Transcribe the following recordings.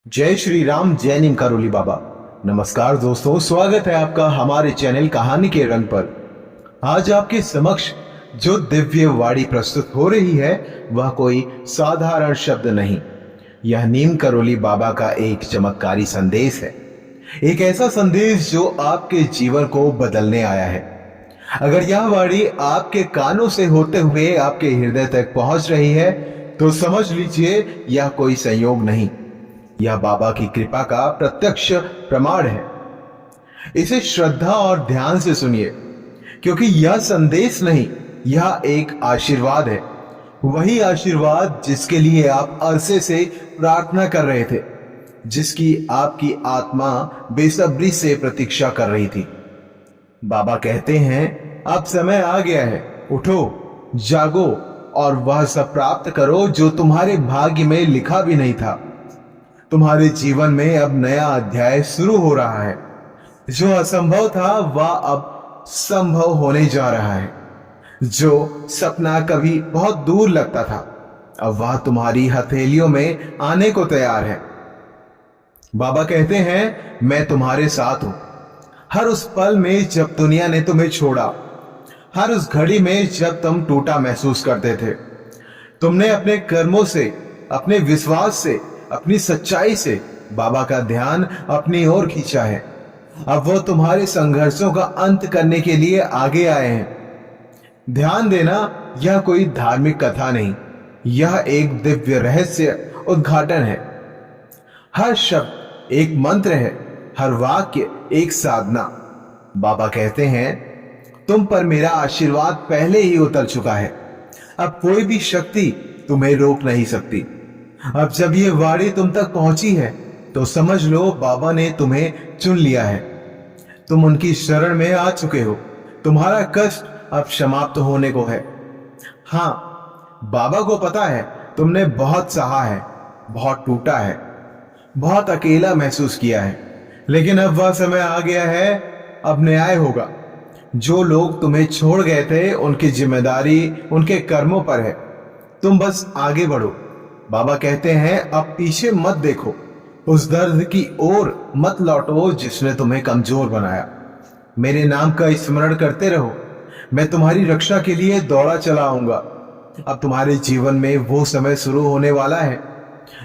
जय श्री राम, जय नीम करोली बाबा। नमस्कार दोस्तों, स्वागत है आपका हमारे चैनल कहानी के रंग पर। आज आपके समक्ष जो दिव्य वाणी प्रस्तुत हो रही है वह कोई साधारण शब्द नहीं, यह नीम करोली बाबा का एक चमत्कारी संदेश है। एक ऐसा संदेश जो आपके जीवन को बदलने आया है। अगर यह वाणी आपके कानों से होते हुए आपके हृदय तक पहुंच रही है तो समझ लीजिए यह कोई संयोग नहीं, यह बाबा की कृपा का प्रत्यक्ष प्रमाण है। इसे श्रद्धा और ध्यान से सुनिए, क्योंकि यह संदेश नहीं, यह एक आशीर्वाद है। वही आशीर्वाद जिसके लिए आप अरसे से प्रार्थना कर रहे थे, जिसकी आपकी आत्मा बेसब्री से प्रतीक्षा कर रही थी। बाबा कहते हैं अब समय आ गया है, उठो, जागो और वह सब प्राप्त करो जो तुम्हारे भाग्य में लिखा भी नहीं था। तुम्हारे जीवन में अब नया अध्याय शुरू हो रहा है। जो असंभव था वह अब संभव होने जा रहा है। जो सपना कभी बहुत दूर लगता था अब वह तुम्हारी हथेलियों में आने को तैयार है। बाबा कहते हैं मैं तुम्हारे साथ हूं, हर उस पल में जब दुनिया ने तुम्हें छोड़ा, हर उस घड़ी में जब तुम टूटा महसूस करते थे। तुमने अपने कर्मों से, अपने विश्वास से, अपनी सच्चाई से बाबा का ध्यान अपनी ओर खींचा है। अब वो तुम्हारे संघर्षों का अंत करने के लिए आगे आए हैं। ध्यान देना, यह कोई धार्मिक कथा नहीं, यह एक दिव्य रहस्य उद्घाटन है। हर शब्द एक मंत्र है, हर वाक्य एक साधना। बाबा कहते हैं तुम पर मेरा आशीर्वाद पहले ही उतर चुका है, अब कोई भी शक्ति तुम्हें रोक नहीं सकती। अब जब ये वाणी तुम तक पहुंची है तो समझ लो बाबा ने तुम्हें चुन लिया है। तुम उनकी शरण में आ चुके हो। तुम्हारा कष्ट अब समाप्त होने को है। हां, बाबा को पता है तुमने बहुत सहा है, बहुत टूटा है, बहुत अकेला महसूस किया है, लेकिन अब वह समय आ गया है, अब न्याय होगा। जो लोग तुम्हें छोड़ गए थे उनकी जिम्मेदारी उनके कर्मों पर है, तुम बस आगे बढ़ो। बाबा कहते हैं अब पीछे मत देखो, उस दर्द की ओर मत लौटो जिसने तुम्हें कमजोर बनाया। मेरे नाम का स्मरण करते रहो, मैं तुम्हारी रक्षा के लिए दौड़ा चला आऊंगा। अब तुम्हारे जीवन में वो समय शुरू होने वाला है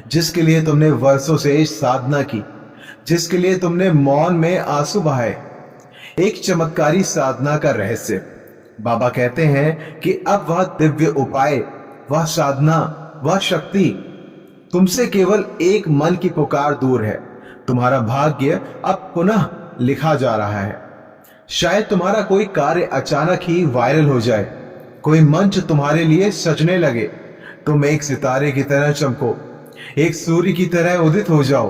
जिसके लिए तुमने वर्षों से साधना की, जिसके लिए तुमने मौन में आंसू बहाए। एक चमत्कारी साधना का रहस्य। बाबा कहते हैं कि अब वह दिव्य उपाय, वह साधना, वह शक्ति तुमसे केवल एक मन की पुकार दूर है। तुम्हारा भाग्य अब पुनः लिखा जा रहा है। शायद तुम्हारा कोई कार्य अचानक ही वायरल हो जाए, कोई मंच तुम्हारे लिए सजने लगे, तुम एक सितारे की तरह चमको, एक सूर्य की तरह उदित हो जाओ।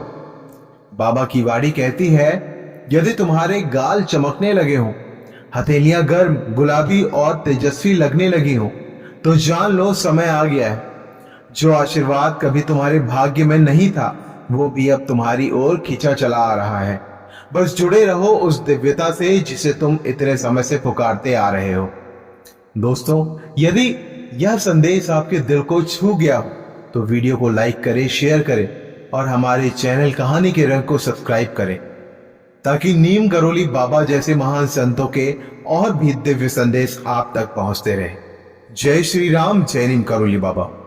बाबा की वाणी कहती है यदि तुम्हारे गाल चमकने लगे हों, हथेलियां गर्म, गुलाबी और तेजस्वी लगने लगी हों, तो जान लो समय आ गया है। जो आशीर्वाद कभी तुम्हारे भाग्य में नहीं था वो भी अब तुम्हारी ओर खींचा चला आ रहा है। बस जुड़े रहो उस दिव्यता से जिसे तुम इतने समय से पुकारते आ रहे हो। दोस्तों, यदि यह संदेश आपके दिल को छू गया हो तो वीडियो को लाइक करें, शेयर करें और हमारे चैनल कहानी के रंग को सब्सक्राइब करें, ताकि नीम करोली बाबा जैसे महान संतों के और भी दिव्य संदेश आप तक पहुंचते रहे। जय श्री राम, जय नीम करोली बाबा।